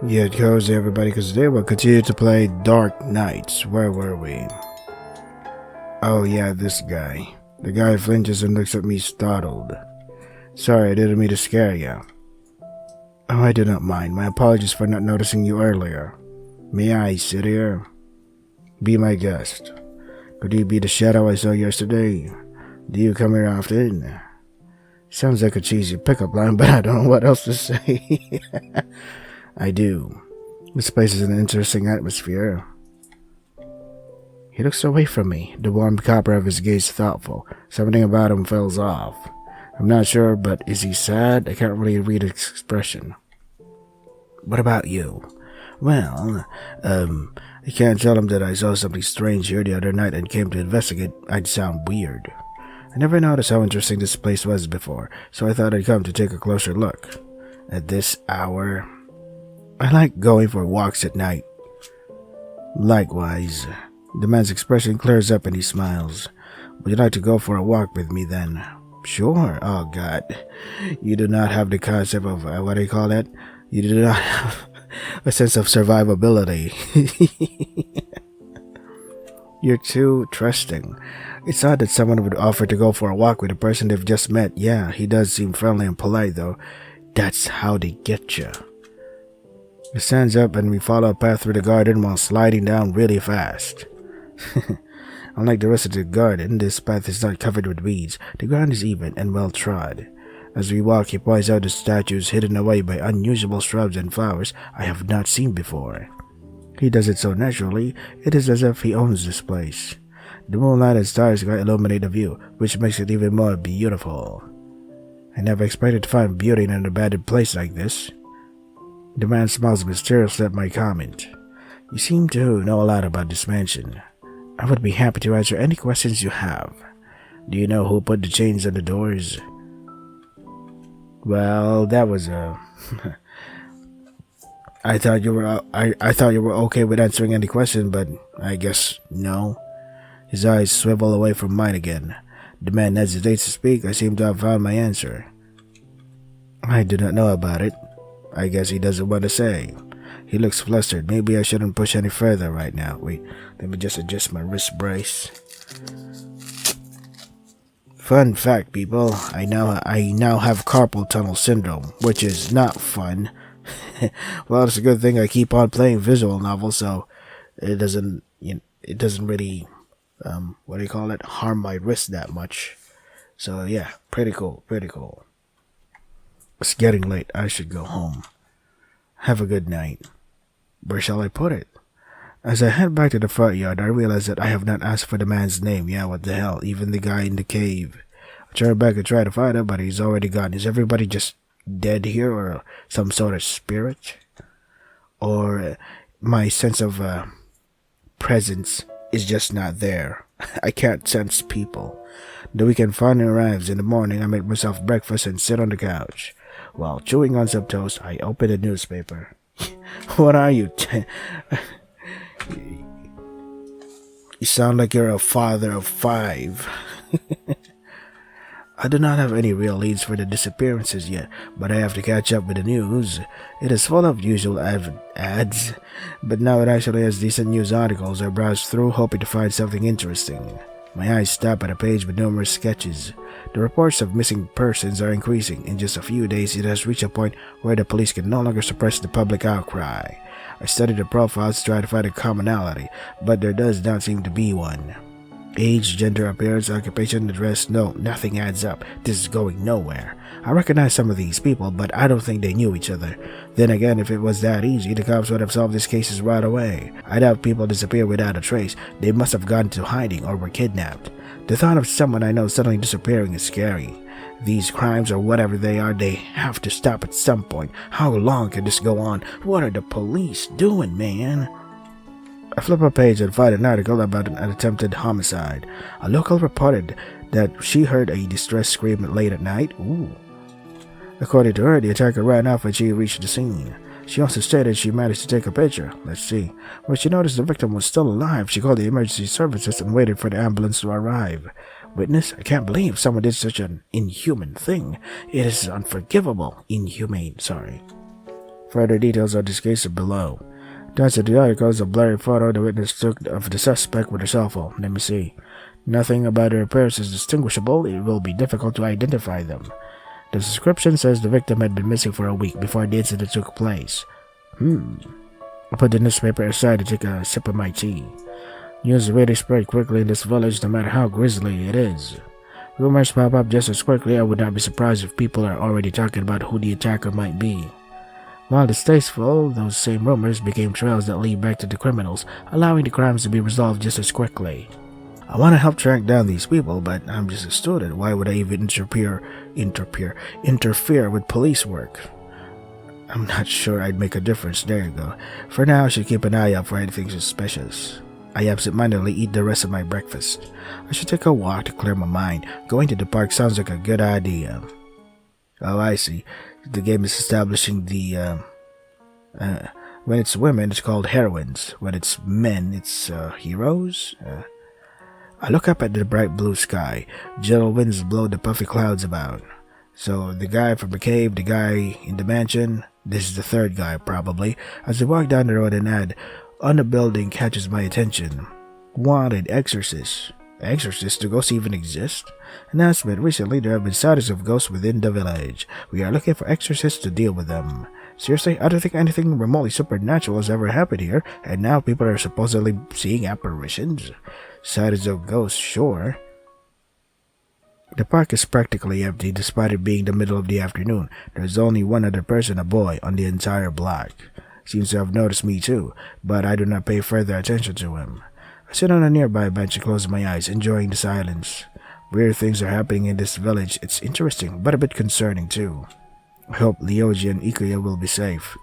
Yeah, it goes everybody, because today we'll continue to play Dark Knights. Where were we? Oh yeah, this guy. The guy flinches and looks at me startled. Sorry, I didn't mean to scare you. Oh, I do not mind. My apologies for not noticing you earlier. May I sit here? Be my guest. Could you be the shadow I saw yesterday? Do you come here often? Sounds like a cheesy pickup line, but I don't know what else to say. I do. This place is an interesting atmosphere. He looks away from me, the warm copper of his gaze thoughtful. Something about him falls off. I'm not sure, but is he sad? I can't really read his expression. What about you? Well, I can't tell him that I saw something strange here the other night and came to investigate. I'd sound weird. I never noticed how interesting this place was before, so I thought I'd come to take a closer look. At this hour, I like going for walks at night. Likewise. The man's expression clears up and he smiles. Would you like to go for a walk with me then? Sure. Oh God. You do not have the concept of, what do you call that? You do not have a sense of survivability. You're too trusting. It's odd that someone would offer to go for a walk with a person they've just met. Yeah, he does seem friendly and polite though. That's how they get you. He stands up and we follow a path through the garden while sliding down really fast. Unlike the rest of the garden, this path is not covered with weeds. The ground is even and well trod. As we walk, he points out the statues hidden away by unusual shrubs and flowers I have not seen before. He does it so naturally, it is as if he owns this place. The moonlight and stars illuminate the view, which makes it even more beautiful. I never expected to find beauty in an abandoned place like this. The man smiles mysteriously at my comment. You seem to know a lot about this mansion. I would be happy to answer any questions you have. Do you know who put the chains on the doors? Well, that was I thought you were okay with answering any question, but I guess no. His eyes swivel away from mine again. The man hesitates to speak. I seem to have found my answer. I do not know about it. I guess he doesn't want to say. He looks flustered. Maybe I shouldn't push any further right now. Wait, let me just adjust my wrist brace. Fun fact, people. I now have carpal tunnel syndrome, which is not fun. Well, it's a good thing I keep on playing visual novels, so it doesn't really harm my wrist that much. So yeah, pretty cool. It's getting late. I should go home. Have a good night. Where shall I put it? As I head back to the front yard, I realize that I have not asked for the man's name. Yeah, what the hell? Even the guy in the cave. I turn back and try to find him, but he's already gone. Is everybody just dead here, or some sort of spirit? Or my sense of presence is just not there. I can't sense people. The weekend finally arrives. In the morning, I make myself breakfast and sit on the couch. While chewing on some toast, I open a newspaper. What are you? You sound like you're a father of 5. I do not have any real leads for the disappearances yet, but I have to catch up with the news. It is full of usual ads, but now it actually has decent news articles. I browse through, hoping to find something interesting. My eyes stop at a page with numerous sketches. The reports of missing persons are increasing. In just a few days, it has reached a point where the police can no longer suppress the public outcry. I study the profiles to try to find a commonality, but there does not seem to be one. Age, gender, appearance, occupation, address, no, nothing adds up. This is going nowhere. I recognize some of these people, but I don't think they knew each other. Then again, if it was that easy, the cops would have solved these cases right away. I doubt people disappear without a trace. They must have gone into hiding or were kidnapped. The thought of someone I know suddenly disappearing is scary. These crimes, or whatever they are, they have to stop at some point. How long can this go on? What are the police doing, man? I flip a page and find an article about an attempted homicide. A local reported that she heard a distress scream late at night. Ooh. According to her, the attacker ran off when she reached the scene. She also stated she managed to take a picture. Let's see. When she noticed the victim was still alive, she called the emergency services and waited for the ambulance to arrive. Witness, I can't believe someone did such an inhuman thing. It is unforgivable. Inhumane, sorry. Further details on this case are below. Attached to the article is a blurry photo the witness took of the suspect with her cell phone. Let me see. Nothing about her appearance is distinguishable. It will be difficult to identify them. The description says the victim had been missing for a week before the incident took place. I put the newspaper aside to take a sip of my tea. News really spread quickly in this village, no matter how grisly it is. Rumors pop up just as quickly. I would not be surprised if people are already talking about who the attacker might be. While distasteful, those same rumors became trails that lead back to the criminals, allowing the crimes to be resolved just as quickly. I want to help track down these people, but I'm just a student. Why would I even interfere with police work? I'm not sure I'd make a difference. There you go. For now, I should keep an eye out for anything suspicious. I absent-mindedly eat the rest of my breakfast. I should take a walk to clear my mind. Going to the park sounds like a good idea. Oh, I see. The game is establishing the, when it's women, it's called heroines. When it's men, it's, heroes? I look up at the bright blue sky. Gentle winds blow the puffy clouds about. So, the guy from the cave, the guy in the mansion, this is the third guy, probably. As I walk down the road, an ad on the building catches my attention. Wanted exorcist. Exorcists? Do ghosts even exist? Announcement. Recently, there have been sightings of ghosts within the village. We are looking for exorcists to deal with them. Seriously, I don't think anything remotely supernatural has ever happened here, and now people are supposedly seeing apparitions. Sightings of ghosts, sure. The park is practically empty despite it being the middle of the afternoon. There's only one other person, a boy, on the entire block. Seems to have noticed me too, but I do not pay further attention to him. I sit on a nearby bench and close my eyes, enjoying the silence. Weird things are happening in this village. It's interesting, but a bit concerning too. I hope Leoji and Ikuya will be safe.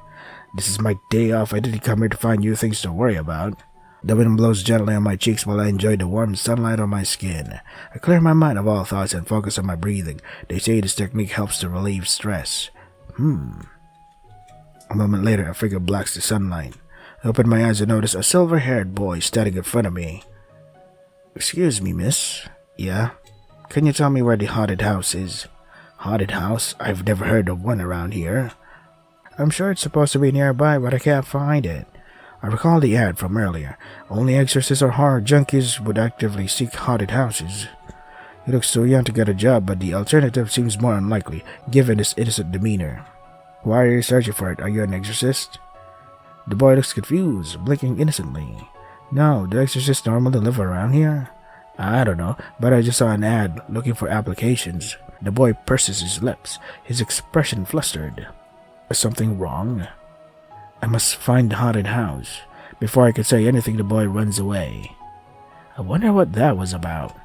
This is my day off. I didn't come here to find new things to worry about. The wind blows gently on my cheeks while I enjoy the warm sunlight on my skin. I clear my mind of all thoughts and focus on my breathing. They say this technique helps to relieve stress. A moment later, a figure blocks the sunlight. I open my eyes and notice a silver-haired boy standing in front of me. Excuse me, miss. Yeah? Can you tell me where the haunted house is? Haunted house? I've never heard of one around here. I'm sure it's supposed to be nearby, but I can't find it. I recall the ad from earlier. Only exorcists or horror junkies would actively seek haunted houses. He looks too young to get a job, but the alternative seems more unlikely, given his innocent demeanor. Why are you searching for it? Are you an exorcist? The boy looks confused, blinking innocently. No, do exorcists normally live around here? I don't know, but I just saw an ad looking for applications. The boy purses his lips, his expression flustered. Is something wrong? I must find the haunted house. Before I could say anything, the boy runs away. I wonder what that was about.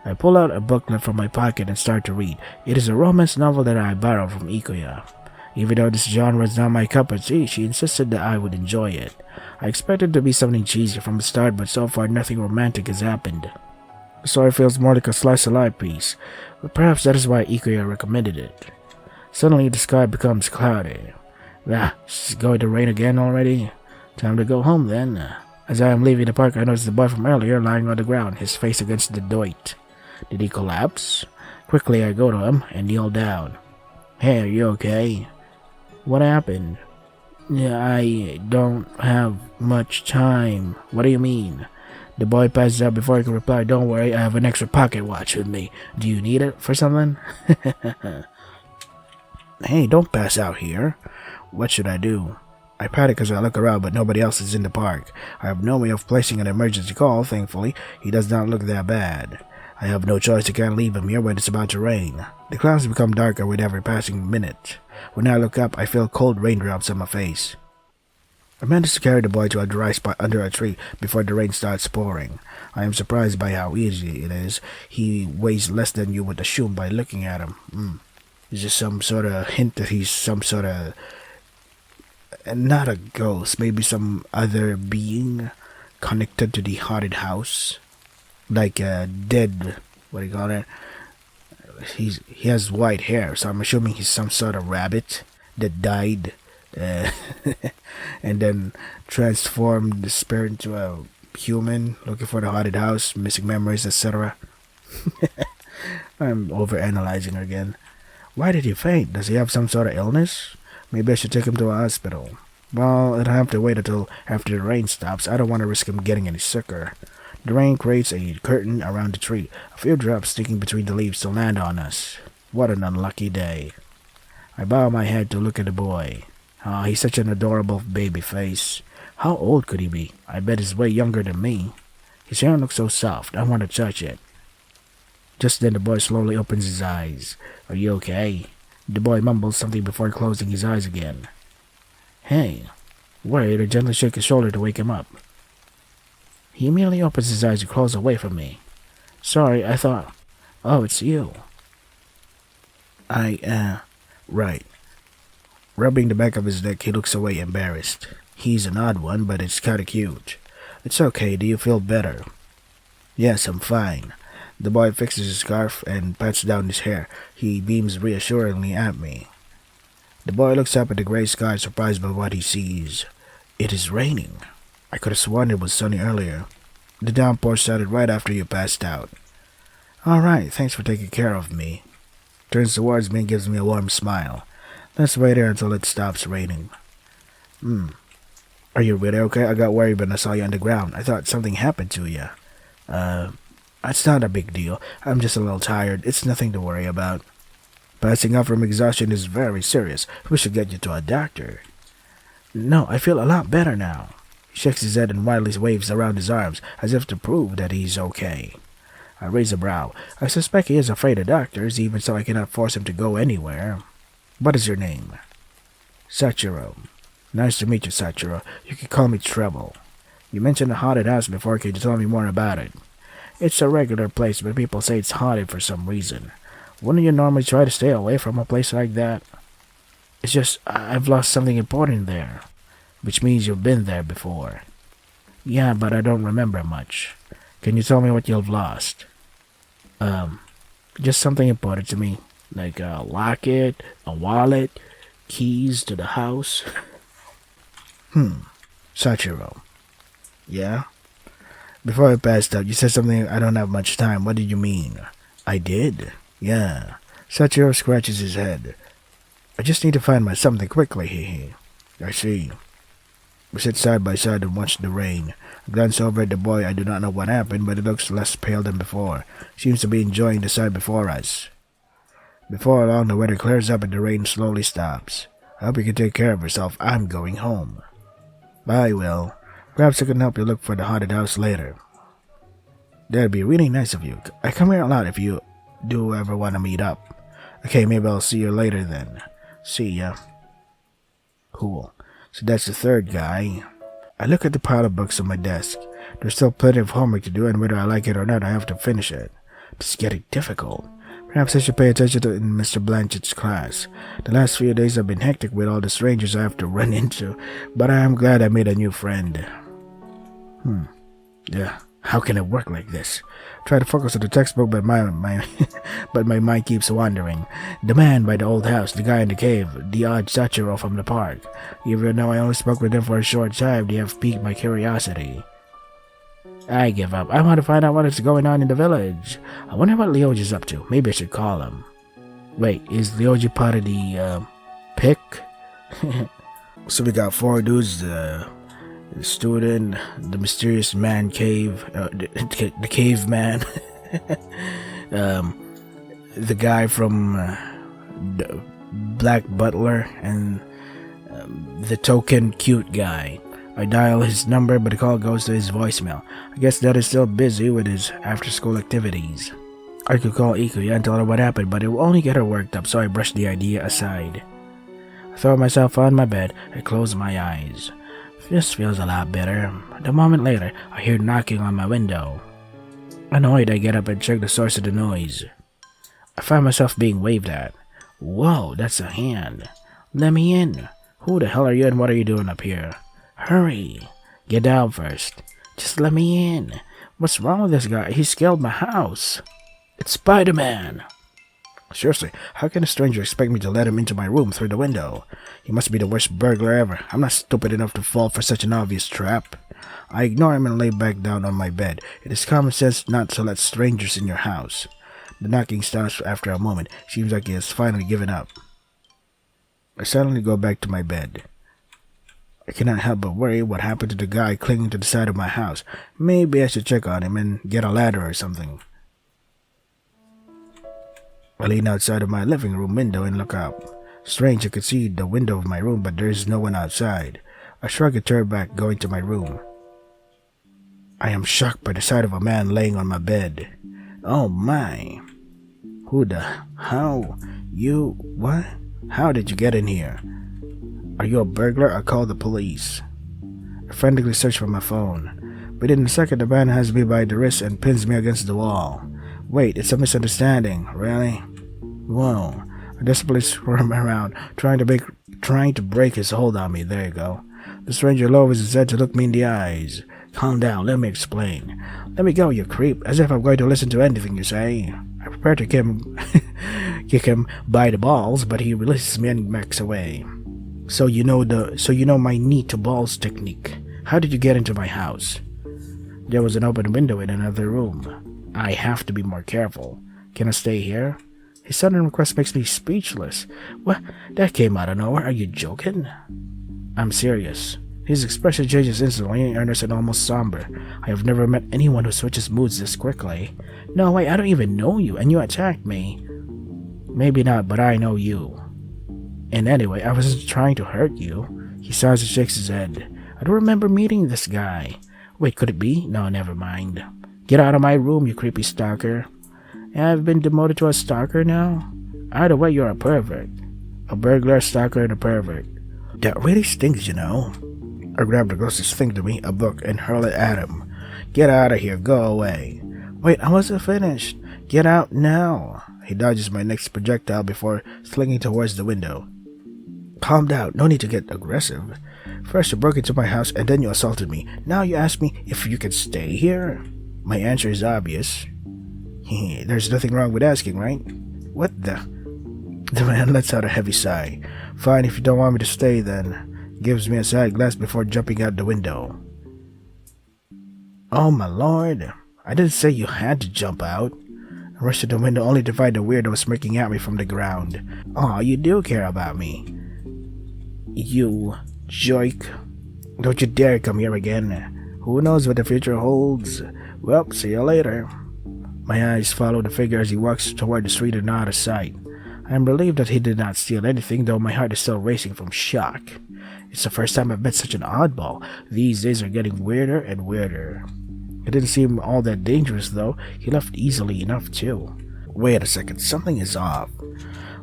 I pull out a booklet from my pocket and start to read. It is a romance novel that I borrowed from Ikuya. Even though this genre is not my cup of tea, she insisted that I would enjoy it. I expected it to be something cheesy from the start, but so far nothing romantic has happened. The story feels more like a slice of life piece, but perhaps that is why Ikuya recommended it. Suddenly the sky becomes cloudy. It's going to rain again already? Time to go home then. As I am leaving the park, I notice the boy from earlier lying on the ground, his face against the dirt. Did he collapse? Quickly I go to him and kneel down. Hey, are you okay? What happened? Yeah, I don't have much time. What do you mean? The boy passes out before I can reply. Don't worry, I have an extra pocket watch with me. Do you need it for something? Hey, don't pass out here. What should I do? I panic as I look around, but nobody else is in the park. I have no way of placing an emergency call, thankfully. He does not look that bad. I have no choice. I can't leave him here when it's about to rain. The clouds become darker with every passing minute. When I look up, I feel cold raindrops on my face. I manage to carry the boy to a dry spot under a tree before the rain starts pouring. I am surprised by how easy it is. He weighs less than you would assume by looking at him. Is this some sort of hint that he's some sort of... not a ghost, maybe some other being connected to the haunted house? Like a dead... what do you call it? He has white hair, so I'm assuming he's some sort of rabbit that died and then transformed the spirit into a human looking for the haunted house, missing memories, etc. I'm overanalyzing again. Why did he faint? Does he have some sort of illness? Maybe I should take him to a hospital. Well, it'll have to wait until after the rain stops. I don't want to risk him getting any sicker. The rain creates a curtain around the tree, a few drops sticking between the leaves to land on us. What an unlucky day. I bow my head to look at the boy. Oh, he's such an adorable baby face. How old could he be? I bet he's way younger than me. His hair looks so soft, I want to touch it. Just then the boy slowly opens his eyes. Are you okay? The boy mumbles something before closing his eyes again. Hey, worried, I gently shake his shoulder to wake him up. He immediately opens his eyes and crawls away from me. Sorry, I thought... Oh, it's you. Right. Rubbing the back of his neck, he looks away embarrassed. He's an odd one, but it's kinda cute. It's okay, do you feel better? Yes, I'm fine. The boy fixes his scarf and pats down his hair. He beams reassuringly at me. The boy looks up at the gray sky, surprised by what he sees. It is raining. I could have sworn it was sunny earlier. The downpour started right after you passed out. All right, thanks for taking care of me. Turns towards me and gives me a warm smile. Let's wait here until it stops raining. Are you really okay? I got worried when I saw you on the ground. I thought something happened to you. It's not a big deal. I'm just a little tired. It's nothing to worry about. Passing out from exhaustion is very serious. We should get you to a doctor. No, I feel a lot better now. He shakes his head and wildly waves around his arms, as if to prove that he's okay. I raise a brow. I suspect he is afraid of doctors, even so I cannot force him to go anywhere. What is your name? Sachiro. Nice to meet you, Sachiro. You can call me Treble. You mentioned a haunted house before. Can you tell me more about it? It's a regular place, but people say it's haunted for some reason. Wouldn't you normally try to stay away from a place like that? It's just, I've lost something important there. Which means you've been there before. Yeah, but I don't remember much. Can you tell me what you've lost? Just something important to me. Like a locket, a wallet, keys to the house. Sachiro. Yeah? Before I passed out, you said something, I don't have much time. What did you mean? I did? Yeah. Sachiro scratches his head. I just need to find my something quickly, hee. I see. We sit side by side and watch the rain. I glance over at the boy. I do not know what happened, but he looks less pale than before. Seems to be enjoying the sight before us. Before long, the weather clears up and the rain slowly stops. I hope you can take care of yourself. I'm going home. I will. Perhaps I can help you look for the haunted house later. That'd be really nice of you. I come here a lot if you do ever want to meet up. Okay, maybe I'll see you later then. See ya. Cool. So that's the third guy. I look at the pile of books on my desk. There's still plenty of homework to do, and whether I like it or not, I have to finish it. It's getting difficult. Perhaps I should pay attention to it in Mr. Blanchett's class. The last few days have been hectic with all the strangers I have to run into, but I am glad I made a new friend. Yeah, how can it work like this? Try to focus on the textbook, but my mind keeps wandering. The man by the old house, the guy in the cave, the odd Sachiro from the park. Even though I only spoke with them for a short time, they have piqued my curiosity. I give up. I want to find out what is going on in the village. I wonder what Lyoji's up to. Maybe I should call him. Wait, is Lyoji part of the, pick? So we got 4 dudes, the student, the mysterious man cave, the caveman, the guy from the Black Butler, and the token cute guy. I dial his number, but the call goes to his voicemail. I guess Dad is still busy with his after-school activities. I could call Ikuya and tell her what happened, but it will only get her worked up, so I brush the idea aside. I throw myself on my bed and close my eyes. This feels a lot better. A moment later, I hear knocking on my window. Annoyed, I get up and check the source of the noise. I find myself being waved at. Whoa, that's a hand. Let me in. Who the hell are you and what are you doing up here? Hurry. Get down first. Just let me in. What's wrong with this guy? He scaled my house. It's Spider-Man. Seriously, how can a stranger expect me to let him into my room through the window? He must be the worst burglar ever. I'm not stupid enough to fall for such an obvious trap. I ignore him and lay back down on my bed. It is common sense not to let strangers in your house. The knocking stops after a moment. Seems like he has finally given up. I suddenly go back to my bed. I cannot help but worry what happened to the guy clinging to the side of my house. Maybe I should check on him and get a ladder or something. I lean outside of my living room window and look out. Strange, I could see the window of my room, but there is no one outside. I shrug and turn back, going to my room. I am shocked by the sight of a man laying on my bed. Oh my. Who the? How? You? What? How did you get in here? Are you a burglar? I call the police. I frantically search for my phone. Within a second, the man has me by the wrist and pins me against the wall. Wait, it's a misunderstanding. Really? Whoa. I desperately squirm around, trying to break his hold on me. There you go. The stranger lowers his head to look me in the eyes. Calm down, let me explain. Let me go, you creep, as if I'm going to listen to anything you say. I prepare to kick him by the balls, but he releases me and backs away. So you know my knee to balls technique. How did you get into my house? There was an open window in another room. I have to be more careful. Can I stay here? His sudden request makes me speechless. What? That came out of nowhere. Are you joking? I'm serious. His expression changes instantly, earnest and almost somber. I have never met anyone who switches moods this quickly. No way, I don't even know you, and you attacked me. Maybe not, but I know you. And anyway, I wasn't trying to hurt you. He sighs and shakes his head. I don't remember meeting this guy. Wait, could it be? No, never mind. Get out of my room, you creepy stalker. I've been demoted to a stalker now? Either way, you're a pervert. A burglar, a stalker, and a pervert. That really stinks, you know. I grab the closest thing to me, a book, and hurl it at him. Get out of here, go away. Wait, I wasn't finished. Get out now. He dodges my next projectile before slinging towards the window. Calm down, no need to get aggressive. First you broke into my house and then you assaulted me. Now you ask me if you can stay here? My answer is obvious. There's nothing wrong with asking, right? What the? The man lets out a heavy sigh. Fine, if you don't want me to stay then. Gives me a side glance before jumping out the window. Oh my lord. I didn't say you had to jump out. I rushed to the window only to find the weirdo smirking at me from the ground. Aw, you do care about me. You joke. Don't you dare come here again. Who knows what the future holds? Well, see you later. My eyes follow the figure as he walks toward the street and out of sight. I am relieved that he did not steal anything, though my heart is still racing from shock. It's the first time I've met such an oddball. These days are getting weirder and weirder. It didn't seem all that dangerous, though. He left easily enough, too. Wait a second, something is off.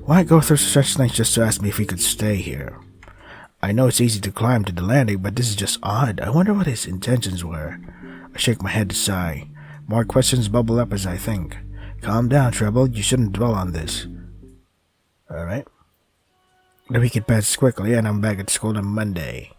Why go through such things just to ask me if he could stay here? I know it's easy to climb to the landing, but this is just odd. I wonder what his intentions were. I shake my head to sigh. More questions bubble up as I think. Calm down, Treble. You shouldn't dwell on this. Alright. The weekend passes quickly, and I'm back at school on Monday.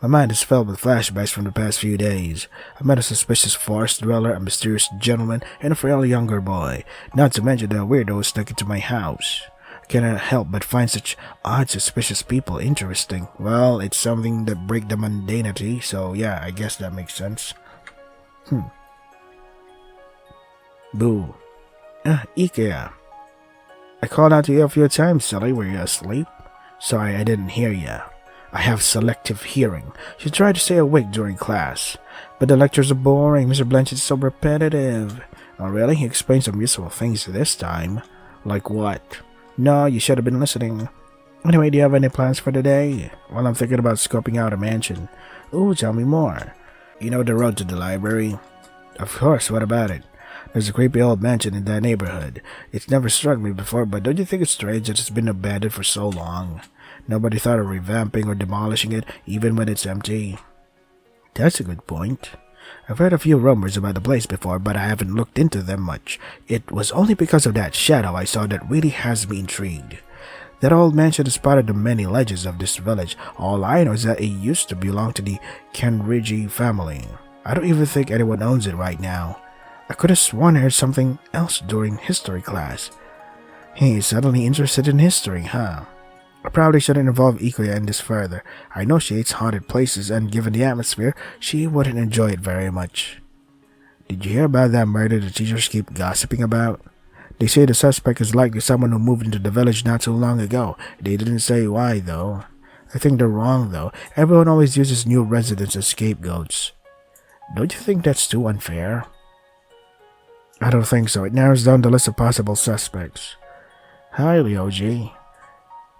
My mind is filled with flashbacks from the past few days. I met a suspicious forest dweller, a mysterious gentleman, and a frail younger boy, not to mention the weirdo who snuck into my house. I cannot help but find such odd, suspicious people interesting. Well, it's something that break the mundanity, so yeah, I guess that makes sense. Boo. IKEA. I called out to you a few times, Sally. Were you asleep? Sorry, I didn't hear ya. I have selective hearing. She tried to stay awake during class. But the lectures are boring. Mr. Blanchett is so repetitive. Oh, really? He explained some useful things this time. Like what? No, you should have been listening. Anyway, do you have any plans for the day? Well, I'm thinking about scoping out a mansion. Ooh, tell me more. You know the road to the library? Of course, what about it? There's a creepy old mansion in that neighborhood. It's never struck me before, but don't you think it's strange that it's been abandoned for so long? Nobody thought of revamping or demolishing it, even when it's empty. That's a good point. I've heard a few rumors about the place before, but I haven't looked into them much. It was only because of that shadow I saw that really has me intrigued. That old mansion is part of the many legends of this village. All I know is that it used to belong to the Kenridge family. I don't even think anyone owns it right now. I could have sworn I heard something else during history class. He's suddenly interested in history, huh? I probably shouldn't involve Ikuya in this further. I know she hates haunted places, and given the atmosphere, she wouldn't enjoy it very much. Did you hear about that murder the teachers keep gossiping about? They say the suspect is likely someone who moved into the village not too long ago. They didn't say why, though. I think they're wrong, though. Everyone always uses new residents as scapegoats. Don't you think that's too unfair? I don't think so. It narrows down the list of possible suspects. Hi, Ryoji.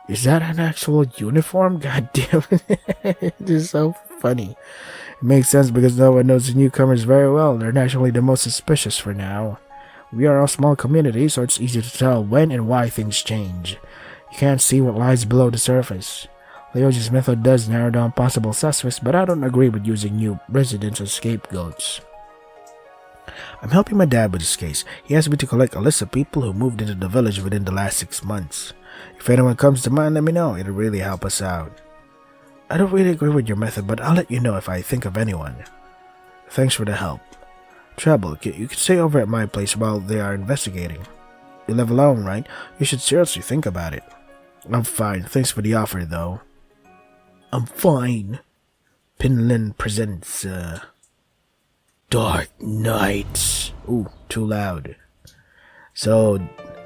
Is that an actual uniform? God damn it. It is so funny. It makes sense because no one knows the newcomers very well. They're naturally the most suspicious for now. We are a small community, so it's easy to tell when and why things change. You can't see what lies below the surface. Ryoji's method does narrow down possible suspects, but I don't agree with using new residents as scapegoats. I'm helping my dad with this case. He asked me to collect a list of people who moved into the village within the last 6 months. If anyone comes to mind, let me know. It'll really help us out. I don't really agree with your method, but I'll let you know if I think of anyone. Thanks for the help. Trouble, you can stay over at my place while they are investigating. You live alone, right? You should seriously think about it. I'm fine. Thanks for the offer, though. I'm fine. Pinlin presents, Dark Nights. Ooh, too loud. So,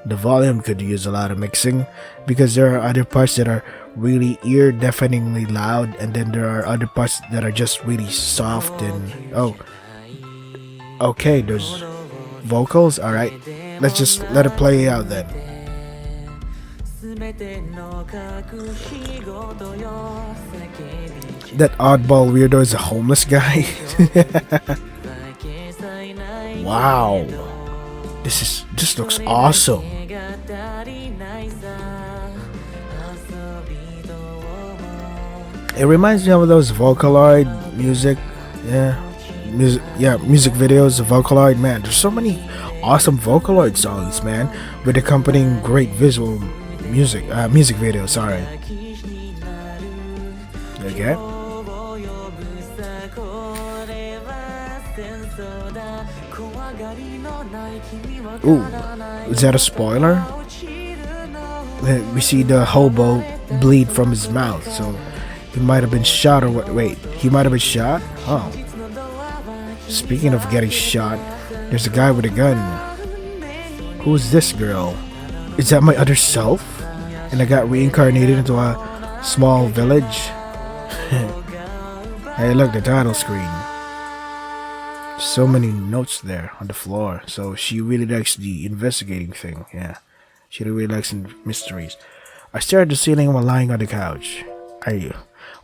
the volume could use a lot of mixing because there are other parts that are really ear-deafeningly loud, and then there are other parts that are just really soft and... Oh. Okay, there's vocals? Alright. Let's just let it play out then. That oddball weirdo is a homeless guy. Wow. This looks awesome. It reminds me of those Vocaloid music. Music videos, Vocaloid, man. There's so many awesome Vocaloid songs, man, with accompanying great visual music videos, sorry. Okay. Ooh, is that a spoiler? We see the hobo bleed from his mouth, so he might have been shot or what? Wait, he might have been shot? Oh. Speaking of getting shot, there's a guy with a gun. Who's this girl? Is that my other self? And I got reincarnated into a small village? Hey, look, the title screen. So many notes there on the floor. So she really likes the investigating thing. Yeah, she really likes mysteries. I stare at the ceiling while lying on the couch.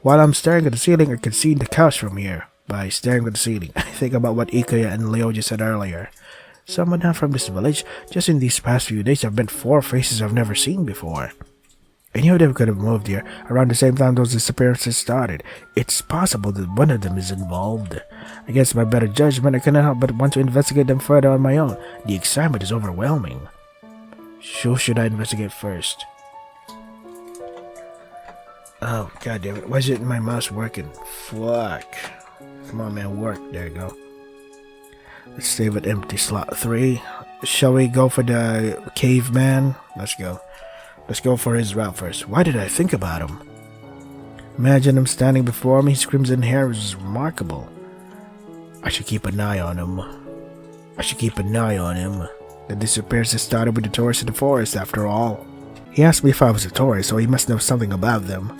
While I'm staring at the ceiling, I can see the couch from here. By staring at the ceiling, I think about what Ikuya and Ryoji said earlier. Someone not from this village. Just in these past few days, I've met 4 faces I've never seen before. Any of them could have moved here around the same time those disappearances started. It's possible that one of them is involved. Against my better judgment, I cannot help but want to investigate them further on my own. The excitement is overwhelming. Who should I investigate first? Oh, god damn it. Why isn't my mouse working? Fuck. Come on, man, work. There you go. Let's save it empty slot 3. Shall we go for the caveman? Let's go. Let's go for his route first. Why did I think about him? Imagine him standing before me. His crimson hair is remarkable. I should keep an eye on him. The disappearance started with the tourists in the forest, after all. He asked me if I was a tourist, so he must know something about them.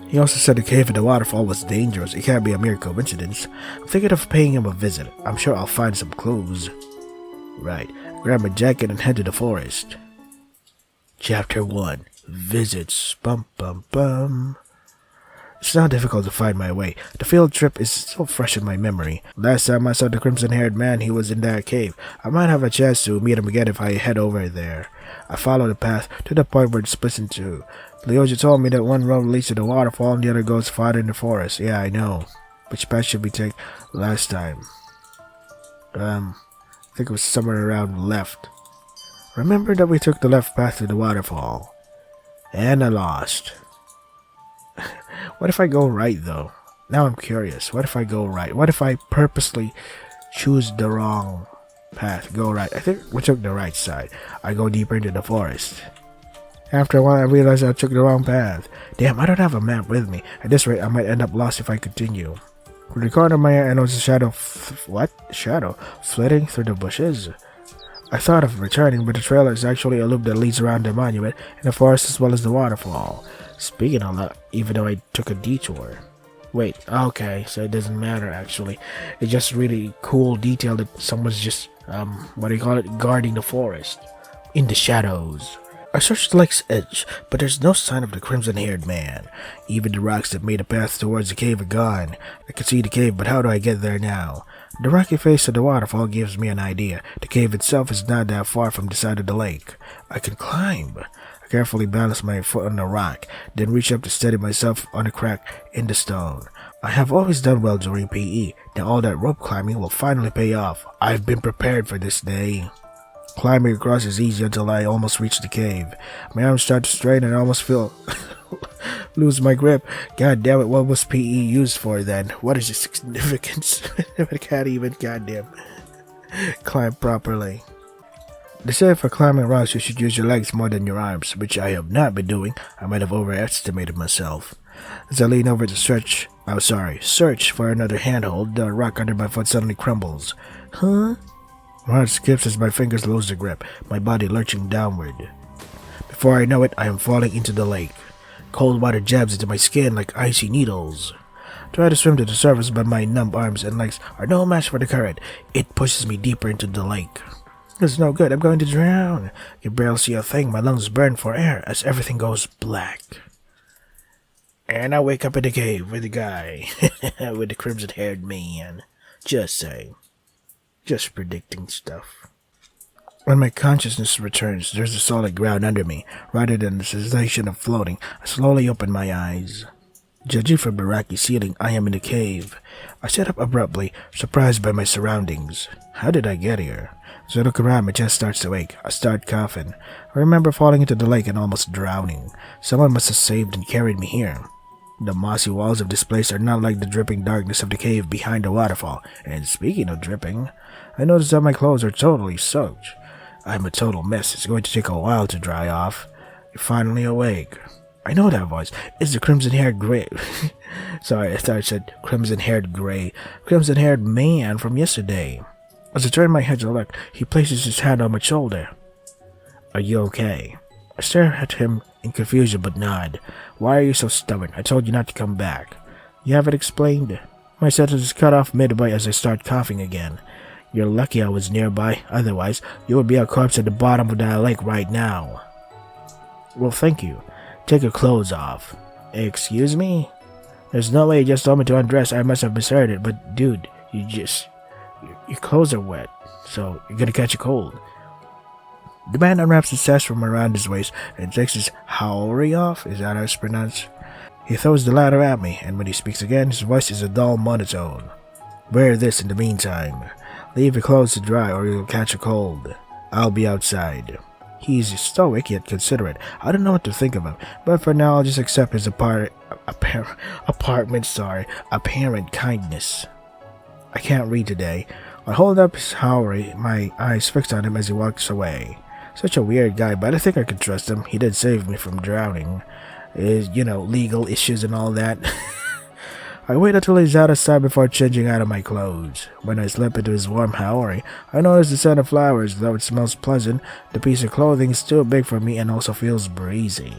He also said the cave and the waterfall was dangerous. It can't be a mere coincidence. I'm thinking of paying him a visit. I'm sure I'll find some clues. Right. Grab a jacket and head to the forest. Chapter 1. Visits. Bum bum bum. It's not difficult to find my way. The field trip is so fresh in my memory. Last time I saw the crimson-haired man, he was in that cave. I might have a chance to meet him again if I head over there. I follow the path to the point where it splits in two. Ryoji told me that one road leads to the waterfall and the other goes farther in the forest. Yeah, I know. Which path should we take last time? I think it was somewhere around left. Remember that we took the left path to the waterfall. And I lost. What if I go right, though? Now I'm curious. What if I go right? What if I purposely choose the wrong path? Go right. I think we took the right side. I go deeper into the forest. After a while, I realized I took the wrong path. Damn, I don't have a map with me. At this rate, I might end up lost if I continue. From the corner of my eye, I noticed a shadow. What? Shadow? Flitting through the bushes? I thought of returning, but the trailer is actually a loop that leads around the monument and the forest as well as the waterfall. Speaking of that, even though I took a detour. Wait, okay, so it doesn't matter actually. It's just really cool detail that someone's just, guarding the forest. In the shadows. I searched the lake's edge, but there's no sign of the crimson-haired man. Even the rocks that made a path towards the cave are gone. I can see the cave, but how do I get there now? The rocky face of the waterfall gives me an idea. The cave itself is not that far from the side of the lake. I can climb. I carefully balance my foot on the rock, then reach up to steady myself on a crack in the stone. I have always done well during PE. Now all that rope climbing will finally pay off. I've been prepared for this day. Climbing across is easy until I almost reach the cave. My arms start to strain and I almost feel lose my grip. God damn it, what was PE used for then? What is its significance? I can't even goddamn climb properly. They say for climbing rocks you should use your legs more than your arms, which I have not been doing. I might have overestimated myself. As I lean over to search for another handhold, the rock under my foot suddenly crumbles. Huh? My heart skips as my fingers lose their grip, my body lurching downward. Before I know it, I am falling into the lake. Cold water jabs into my skin like icy needles. I try to swim to the surface, but my numb arms and legs are no match for the current. It pushes me deeper into the lake. It's no good, I'm going to drown. I can barely see a thing, my lungs burn for air as everything goes black. And I wake up in the cave with the guy, with the crimson-haired man. Just saying. Just predicting stuff. When my consciousness returns, there's a solid ground under me. Rather than the sensation of floating, I slowly open my eyes. Judging from the rocky ceiling, I am in the cave. I sit up abruptly, surprised by my surroundings. How did I get here? As I look around, my chest starts to ache. I start coughing. I remember falling into the lake and almost drowning. Someone must have saved and carried me here. The mossy walls of this place are not like the dripping darkness of the cave behind the waterfall. And speaking of dripping, I notice that my clothes are totally soaked. I'm a total mess. It's going to take a while to dry off. You're finally awake. I know that voice. It's the crimson-haired gray. Sorry, I thought I said crimson-haired gray. Crimson-haired man from yesterday. As I turn my head to look, he places his hand on my shoulder. Are you okay? I stare at him in confusion but nod. Why are you so stubborn? I told you not to come back. You haven't explained. My sentence is cut off midway as I start coughing again. You're lucky I was nearby, otherwise you would be a corpse at the bottom of that lake right now. Well, thank you. Take your clothes off. Excuse me? There's no way you just told me to undress. I must have misheard it, but dude, your clothes are wet, so you're gonna catch a cold. The man unwraps his sash from around his waist and takes his haori off. Is that how it's pronounced? He throws the latter at me, and when he speaks again, his voice is a dull monotone. Wear this in the meantime. Leave your clothes to dry or you'll catch a cold. I'll be outside. He's stoic yet considerate. I don't know what to think of him, but for now I'll just accept his apparent kindness. I can't read today. I hold up his haori, my eyes fixed on him as he walks away. Such a weird guy, but I think I can trust him. He did save me from drowning. Legal issues and all that. I wait until he's out of sight before changing out of my clothes. When I slip into his warm haori, I notice the scent of flowers. Though it smells pleasant, the piece of clothing is too big for me and also feels breezy.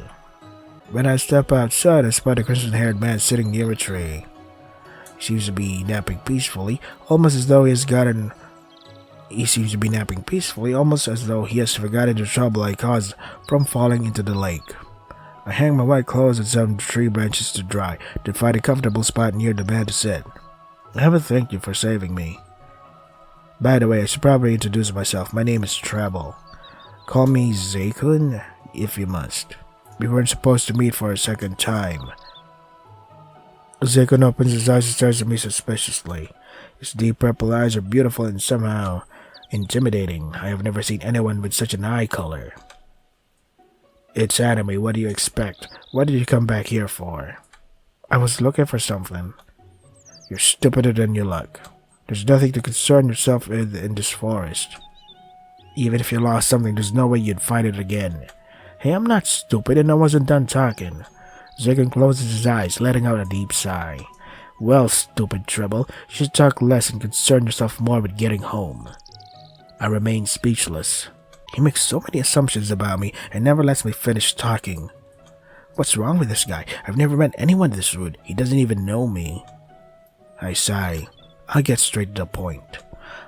When I step outside, I spot a crimson-haired man sitting near a tree. He seems to be napping peacefully, almost as though he has forgotten the trouble I caused from falling into the lake. I hang my white clothes on some tree branches to dry, then find a comfortable spot near the man to sit. I have a thank you for saving me. By the way, I should probably introduce myself. My name is Treble. Call me Zakun, if you must. We weren't supposed to meet for a second time. Zakun opens his eyes and stares at me suspiciously. His deep purple eyes are beautiful and somehow intimidating. I have never seen anyone with such an eye color. It's anime, what do you expect? What did you come back here for? I was looking for something. You're stupider than you look. There's nothing to concern yourself with in this forest. Even if you lost something, there's no way you'd find it again. Hey, I'm not stupid and I wasn't done talking. Zakun closes his eyes, letting out a deep sigh. Well, stupid Treble, you should talk less and concern yourself more with getting home. I remain speechless. He makes so many assumptions about me and never lets me finish talking. What's wrong with this guy? I've never met anyone this rude. He doesn't even know me. I sigh. I'll get straight to the point.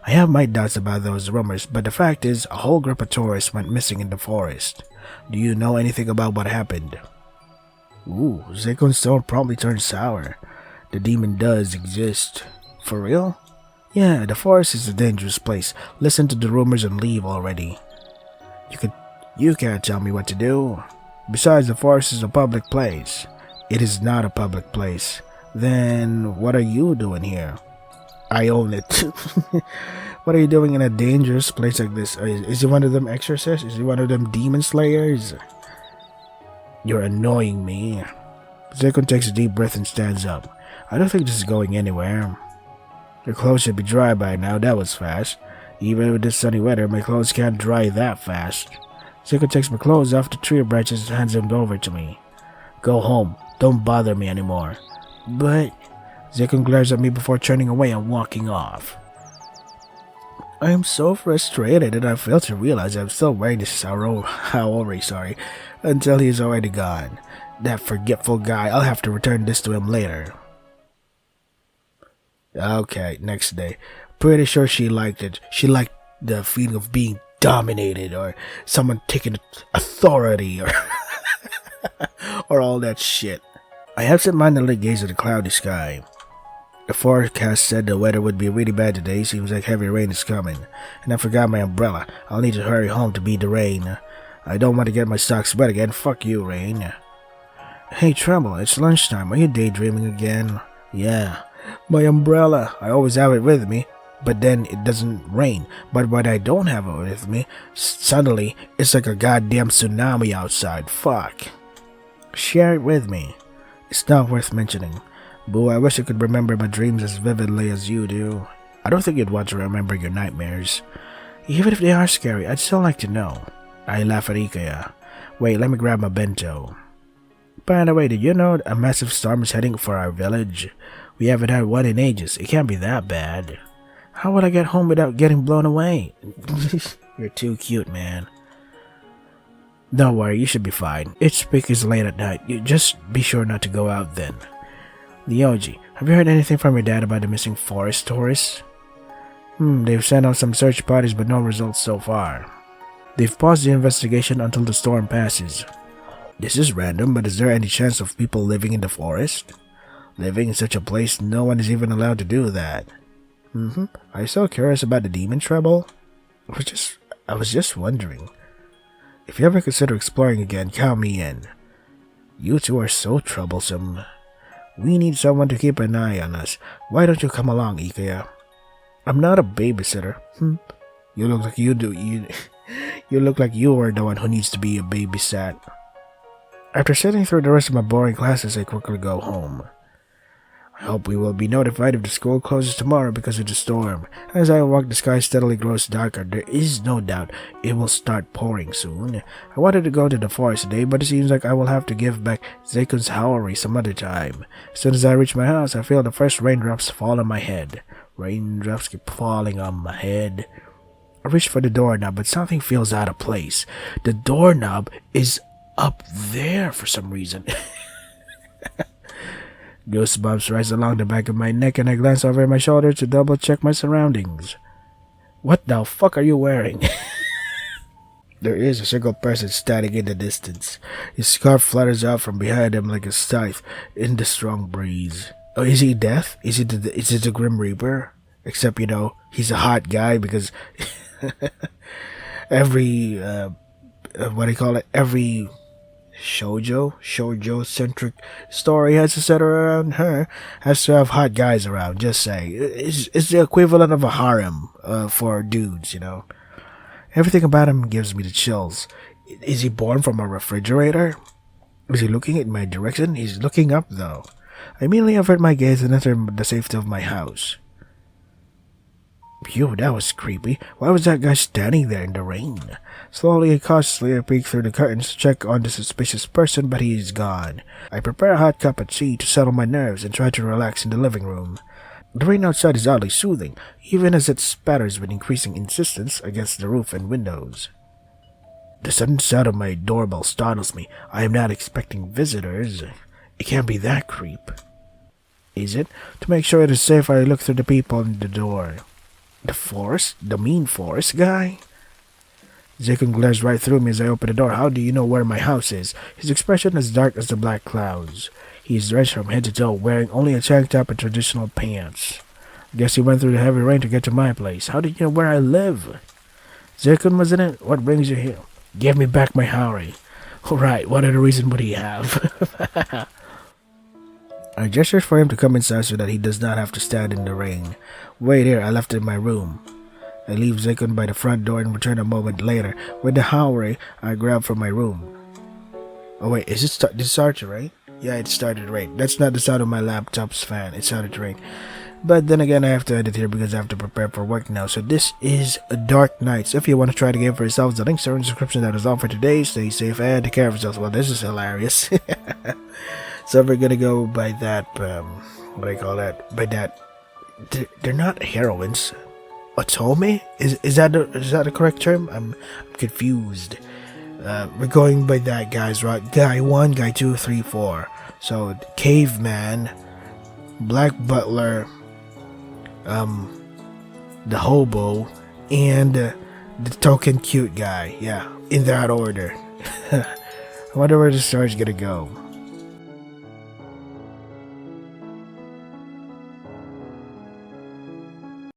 I have my doubts about those rumors, but the fact is, a whole group of tourists went missing in the forest. Do you know anything about what happened? Ooh, Zekon's tone promptly turned sour. The demon does exist. For real? Yeah, the forest is a dangerous place. Listen to the rumors and leave already. You can't tell me what to do. Besides, the forest is a public place. It is not a public place. Then, what are you doing here? I own it. What are you doing in a dangerous place like this? Is he one of them exorcists? Is he one of them demon slayers? You're annoying me. Zekon takes a deep breath and stands up. I don't think this is going anywhere. Your clothes should be dry by now. That was fast. Even with this sunny weather, my clothes can't dry that fast. Zekon takes my clothes off the tree branches and hands them over to me. Go home. Don't bother me anymore. But... Zekon glares at me before turning away and walking off. I am so frustrated that I fail to realize I'm still wearing this Haori, until he's already gone. That forgetful guy, I'll have to return this to him later. Okay, next day. Pretty sure she liked it. She liked the feeling of being dominated or someone taking authority or or all that shit. I absent-mindedly gaze at the cloudy sky. The forecast said the weather would be really bad today. Seems like heavy rain is coming. And I forgot my umbrella. I'll need to hurry home to beat the rain. I don't want to get my socks wet again. Fuck you, rain. Hey, Tremble, it's lunchtime. Are you daydreaming again? Yeah. My umbrella. I always have it with me. But then it doesn't rain. But when I don't have it with me, suddenly it's like a goddamn tsunami outside. Fuck. Share it with me. It's not worth mentioning. Boo, I wish I could remember my dreams as vividly as you do. I don't think you'd want to remember your nightmares. Even if they are scary, I'd still like to know. I laugh at Ikea. Wait, let me grab my bento. By the way, did you know a massive storm is heading for our village? We haven't had one in ages. It can't be that bad. How would I get home without getting blown away? You're too cute, man. Don't worry, you should be fine. It's because late at night. You just be sure not to go out then. Ryoji, have you heard anything from your dad about the missing forest tourists? They've sent out some search parties but no results so far. They've paused the investigation until the storm passes. This is random, but is there any chance of people living in the forest? Living in such a place, no one is even allowed to do that. Are you so curious about the demon trouble? I was just wondering. If you ever consider exploring again, count me in. You two are so troublesome. We need someone to keep an eye on us. Why don't you come along, Ikea? I'm not a babysitter. You look like you do. You look like you are the one who needs to be a babysat. After sitting through the rest of my boring classes, I quickly go home. I hope we will be notified if the school closes tomorrow because of the storm. As I walk, the sky steadily grows darker. There is no doubt it will start pouring soon. I wanted to go to the forest today, but it seems like I will have to give back Zekon's Haori some other time. As soon as I reach my house, I feel the first raindrops fall on my head. Raindrops keep falling on my head. I reach for the doorknob, but something feels out of place. The doorknob is up there for some reason. Goosebumps rise along the back of my neck and I glance over my shoulder to double check my surroundings. What the fuck are you wearing? There is a single person standing in the distance. His scarf flutters out from behind him like a scythe in the strong breeze. Oh, is he Death? Is it the Grim Reaper? Except, he's a hot guy because every, every shoujo-centric story has to center around her, has to have hot guys around, just say. It's the equivalent of a harem for dudes, Everything about him gives me the chills. Is he born from a refrigerator? Is he looking in my direction? He's looking up, though. I immediately avert my gaze and enter the safety of my house. Phew, that was creepy. Why was that guy standing there in the rain? Slowly and cautiously I peek through the curtains to check on the suspicious person, but he is gone. I prepare a hot cup of tea to settle my nerves and try to relax in the living room. The rain outside is oddly soothing, even as it spatters with increasing insistence against the roof and windows. The sudden sound of my doorbell startles me. I am not expecting visitors. It can't be that creep. Is it? To make sure it is safe, I look through the peephole in the door. The forest? The mean forest guy? Zakon glares right through me as I open the door. How do you know where my house is? His expression is dark as the black clouds. He is drenched from head to toe, wearing only a tank top and traditional pants. Guess he went through the heavy rain to get to my place. How did you know where I live? Zakon, wasn't it? What brings you here? Give me back my Harry. Alright, what other reason would he have? I gestured for him to come inside so that he does not have to stand in the rain. Wait here, I left it in my room. I leave Zakon by the front door and return a moment later. With the Harry, I grab from my room. Oh wait, did it start to rain? Yeah, it started to rain. That's not the sound of my laptop's fan. It started to rain. But then again, I have to edit here because I have to prepare for work now. So this is a Dark Knight. So if you want to try the game for yourselves, the links are in the description. That is all for today. Stay safe and take care of yourselves. Well, this is hilarious. So we're gonna go by that, what do I call that? By that, they're not heroines. Otome? Is that the correct term? I'm confused. We're going by that, guys, right? Guy 1, Guy 2, 3, 4. So, Caveman, Black Butler, the Hobo, and the Token Cute Guy. Yeah, in that order. I wonder where the story's gonna go.